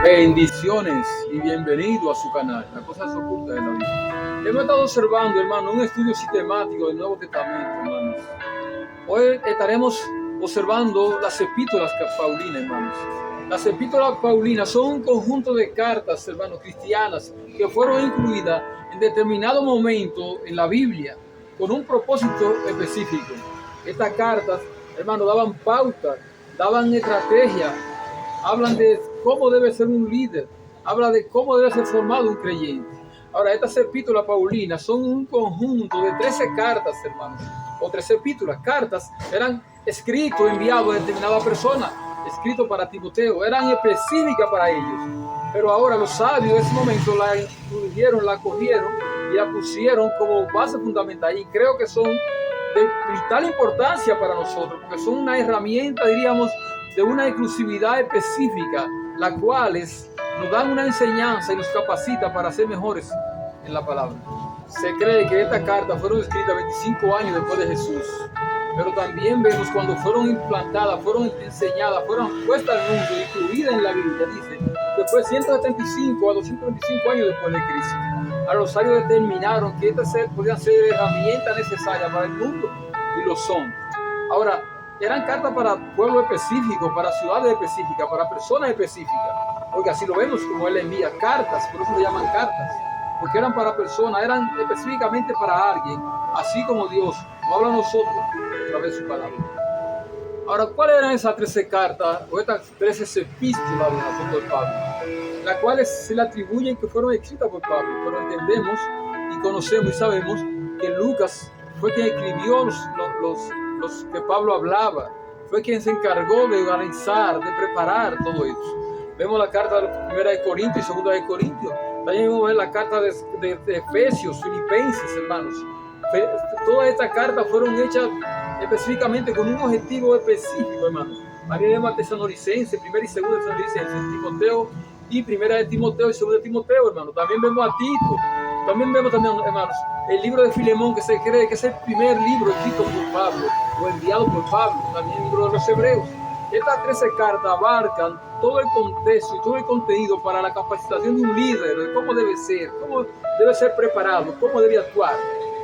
Bendiciones y bienvenido a su canal, La Cosa Oculta de la Biblia. Hemos estado observando, hermano, un estudio sistemático del Nuevo Testamento, hermanos. Hoy estaremos observando las epístolas paulinas, hermanos. Las epístolas paulinas son un conjunto de cartas, hermanos, cristianas que fueron incluidas en determinado momento en la Biblia con un propósito específico. Estas cartas, hermanos, daban pautas, daban estrategia, hablan de cómo debe ser un líder, habla de cómo debe ser formado un creyente. Ahora, estas epístolas paulinas son un conjunto de 13 cartas, hermanos, o 13 epístolas. Cartas eran escritos, enviados a determinada persona, escritos para Timoteo, eran específicas para ellos. Pero ahora los sabios de ese momento la incluyeron, la cogieron y la pusieron como base fundamental. Y creo que son de vital importancia para nosotros, porque son una herramienta, diríamos, de una exclusividad específica, las cuales nos dan una enseñanza y nos capacita para ser mejores en la palabra. Se cree que estas cartas fueron escritas 25 años después de Jesús, pero también vemos cuando fueron implantadas, fueron enseñadas, fueron puestas al mundo, incluidas en la Biblia, dice, después de 175 a 225 años después de Cristo. Ahora los sabios determinaron que estas podían ser herramientas necesarias para el mundo, y lo son. Ahora, eran cartas para pueblos específicos, para ciudades específicas, para personas específicas. Porque así lo vemos como él envía cartas, por eso le llaman cartas. Porque eran para personas, eran específicamente para alguien, así como Dios nos habla a nosotros a través de su palabra. Ahora, ¿cuáles eran esas 13 cartas o estas 13 epístolas del apóstol Pablo? Las cuales se le atribuyen que fueron escritas por Pablo, pero entendemos y conocemos y sabemos que Lucas fue quien escribió los que Pablo hablaba, fue quien se encargó de organizar, de preparar todo eso. Vemos la carta de 1 de Corintios y 2 de Corintios, también vemos la carta de Efesios, Filipenses, hermanos. Todas estas cartas fueron hechas específicamente con un objetivo específico, hermanos. También vemos a Tesalonicenses, 1 y 2 de Tesalonicenses, Timoteo y 1 de Timoteo y 2 de Timoteo, hermanos. También vemos a Tito. También vemos, hermanos, el libro de Filemón, que se cree que es el primer libro escrito por Pablo o enviado por Pablo, también el libro de los Hebreos. Estas 13 cartas abarcan todo el contexto y todo el contenido para la capacitación de un líder, de cómo debe ser preparado, cómo debe actuar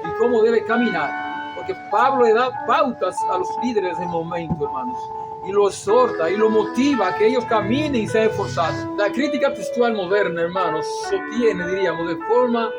y cómo debe caminar. Porque Pablo le da pautas a los líderes en el momento, hermanos, y lo exhorta y lo motiva a que ellos caminen y sean esforzados. La crítica textual moderna, hermanos, sostiene, diríamos, de forma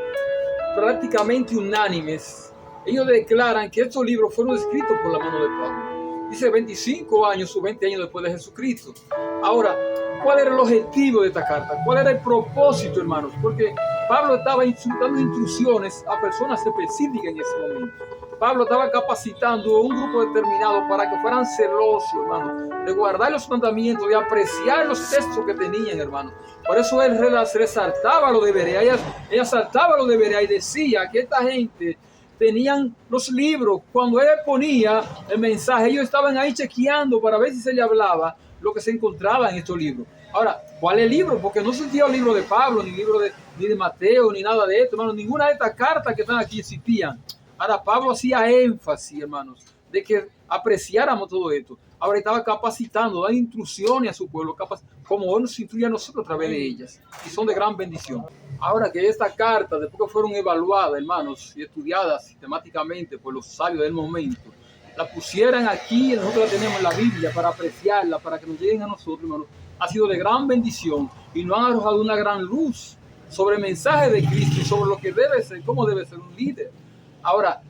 prácticamente unánimes. Ellos declaran que estos libros fueron escritos por la mano de Pablo. Dice 25 años o 20 años después de Jesucristo. Ahora, ¿cuál era el objetivo de esta carta? ¿Cuál era el propósito, hermanos? Porque Pablo estaba dando instrucciones a personas específicas en ese momento. Pablo estaba capacitando a un grupo determinado para que fueran celosos, hermanos, de guardar los mandamientos, de apreciar los textos que tenían, hermanos. Por eso él resaltaba lo de Berea, ella saltaba lo de Berea y decía que esta gente tenían los libros. Cuando él ponía el mensaje, ellos estaban ahí chequeando para ver si se le hablaba lo que se encontraba en estos libros. Ahora, ¿cuál es el libro? Porque no existía el libro de Pablo, ni de Mateo, ni nada de esto, hermanos. Ninguna de estas cartas que están aquí existían. Ahora, Pablo hacía énfasis, hermanos, de que apreciáramos todo esto. Ahora estaba capacitando, dando instrucciones a su pueblo, como Él nos instruye a nosotros a través de ellas. Y son de gran bendición. Ahora que estas cartas, después que fueron evaluadas, hermanos, y estudiadas sistemáticamente por los sabios del momento, la pusieran aquí, nosotros la tenemos en la Biblia para apreciarla, para que nos lleguen a nosotros, hermanos, ha sido de gran bendición y nos han arrojado una gran luz sobre el mensaje de Cristo y sobre lo que debe ser, cómo debe ser un líder. Ahora,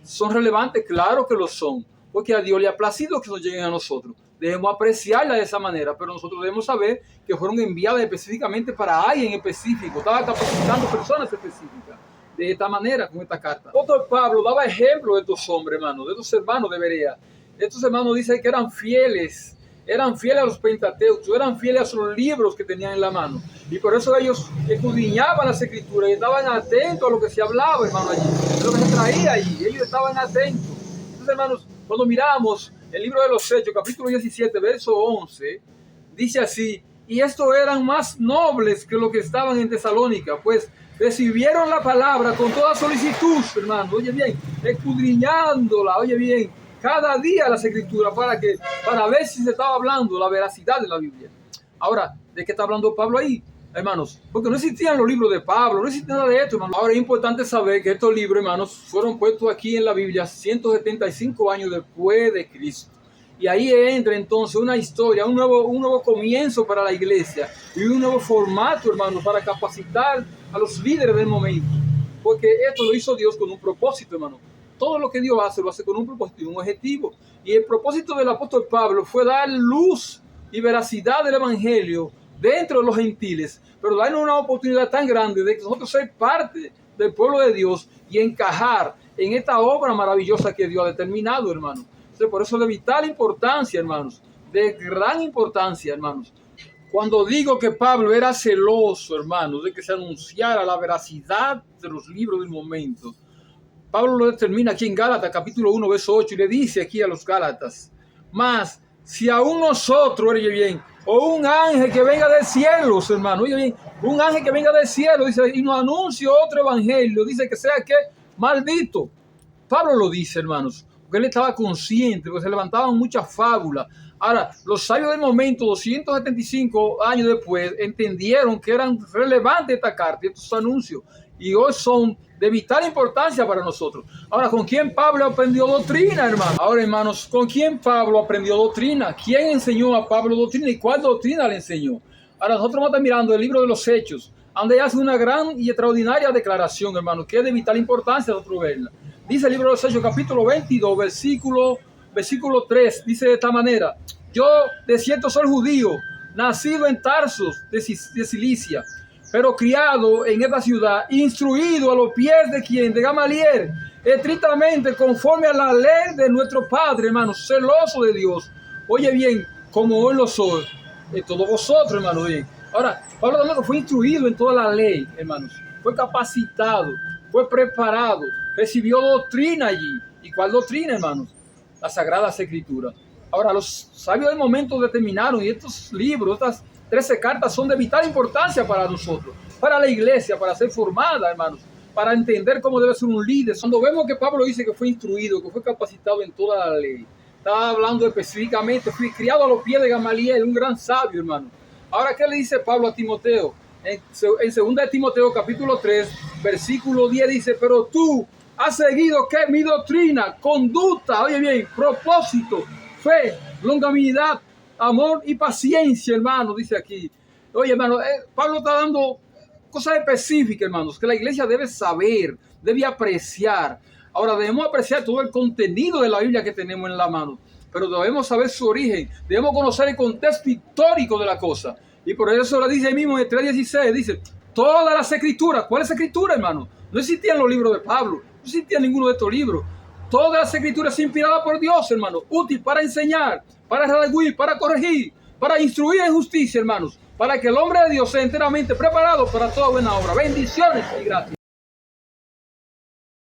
¿son relevantes? Claro que lo son, porque a Dios le ha placido que nos lleguen a nosotros. Debemos apreciarla de esa manera, pero nosotros debemos saber que fueron enviadas específicamente para alguien específico. Estaba capacitando personas específicas de esta manera, con esta carta. Otro Pablo daba ejemplo de estos hombres, hermanos, de estos hermanos de Berea. Estos hermanos dicen que eran fieles a los Pentateucos, eran fieles a los libros que tenían en la mano. Y por eso ellos escudriñaban las escrituras y estaban atentos a lo que se hablaba, hermano, allí, a lo que se traía allí. Ellos estaban atentos. Entonces, hermanos, cuando miramos el libro de los Hechos, capítulo 17, verso 11, dice así: y estos eran más nobles que los que estaban en Tesalónica, pues recibieron la palabra con toda solicitud, hermano, oye bien, escudriñándola, oye bien, cada día las escrituras para ver si se estaba hablando la veracidad de la Biblia. Ahora, ¿de qué está hablando Pablo ahí, hermanos? Porque no existían los libros de Pablo, no existía nada de esto, hermanos. Ahora es importante saber que estos libros, hermanos, fueron puestos aquí en la Biblia 175 años después de Cristo. Y ahí entra entonces una historia, un nuevo comienzo para la iglesia y un nuevo formato, hermanos, para capacitar a los líderes del momento. Porque esto lo hizo Dios con un propósito, hermano. Todo lo que Dios hace, lo hace con un propósito y un objetivo. Y el propósito del apóstol Pablo fue dar luz y veracidad del evangelio dentro de los gentiles, pero darnos una oportunidad tan grande de que nosotros ser parte del pueblo de Dios y encajar en esta obra maravillosa que Dios ha determinado, hermano. Entonces, por eso de vital importancia, hermanos, de gran importancia, hermanos. Cuando digo que Pablo era celoso, hermanos, de que se anunciara la veracidad de los libros del momento, Pablo lo determina aquí en Gálatas, capítulo 1, verso 8, y le dice aquí a los Gálatas: mas si aún nosotros, oye bien, o un ángel que venga del cielo, hermano, oye bien, un ángel que venga del cielo, dice, y nos anuncie otro evangelio, dice que sea que maldito. Pablo lo dice, hermanos, porque él estaba consciente, porque se levantaban muchas fábulas. Ahora, los sabios del momento, 275 años después, entendieron que eran relevantes esta carta y estos anuncios, y hoy son de vital importancia para nosotros. Ahora, ¿con quién Pablo aprendió doctrina, hermano? Ahora, hermanos, ¿con quién Pablo aprendió doctrina? ¿Quién enseñó a Pablo doctrina y cuál doctrina le enseñó? Ahora, nosotros vamos a estar mirando el libro de los Hechos, donde hace una gran y extraordinaria declaración, hermano, que es de vital importancia nosotros verla. Dice el libro de los Hechos, capítulo 22, versículo 3, dice de esta manera: yo de cierto soy judío, nacido en Tarsus de Cilicia, pero criado en esta ciudad, instruido a los pies de quien, de Gamaliel, estrictamente conforme a la ley de nuestro Padre, hermanos, celoso de Dios. Oye bien, como hoy lo soy, de todos vosotros, hermanos, bien. Ahora, Pablo también fue instruido en toda la ley, hermanos, fue capacitado, fue preparado, recibió doctrina allí. ¿Y cuál doctrina, hermanos? Las Sagradas Escrituras. Ahora, los sabios del momento determinaron, y estos libros, estas 13 cartas son de vital importancia para nosotros, para la iglesia, para ser formada, hermanos, para entender cómo debe ser un líder. Cuando vemos que Pablo dice que fue instruido, que fue capacitado en toda la ley, estaba hablando específicamente, fui criado a los pies de Gamaliel, un gran sabio, hermano. Ahora, ¿qué le dice Pablo a Timoteo? En 2 de Timoteo, capítulo 3, versículo 10, dice: pero tú has seguido que mi doctrina, conducta, oye bien, propósito, fe, longanimidad, amor y paciencia, hermano, dice aquí. Oye, hermano, Pablo está dando cosas específicas, hermanos, que la iglesia debe saber, debe apreciar. Ahora, debemos apreciar todo el contenido de la Biblia que tenemos en la mano, pero debemos saber su origen, debemos conocer el contexto histórico de la cosa. Y por eso lo dice ahí mismo en el 3:16, dice: todas las escrituras. ¿Cuál es escritura, hermano? No existían los libros de Pablo, no existía ninguno de estos libros. Todas las escrituras son inspiradas por Dios, hermano, útil para enseñar, para redarguir, para corregir, para instruir en justicia, hermanos, para que el hombre de Dios sea enteramente preparado para toda buena obra. Bendiciones y gracias.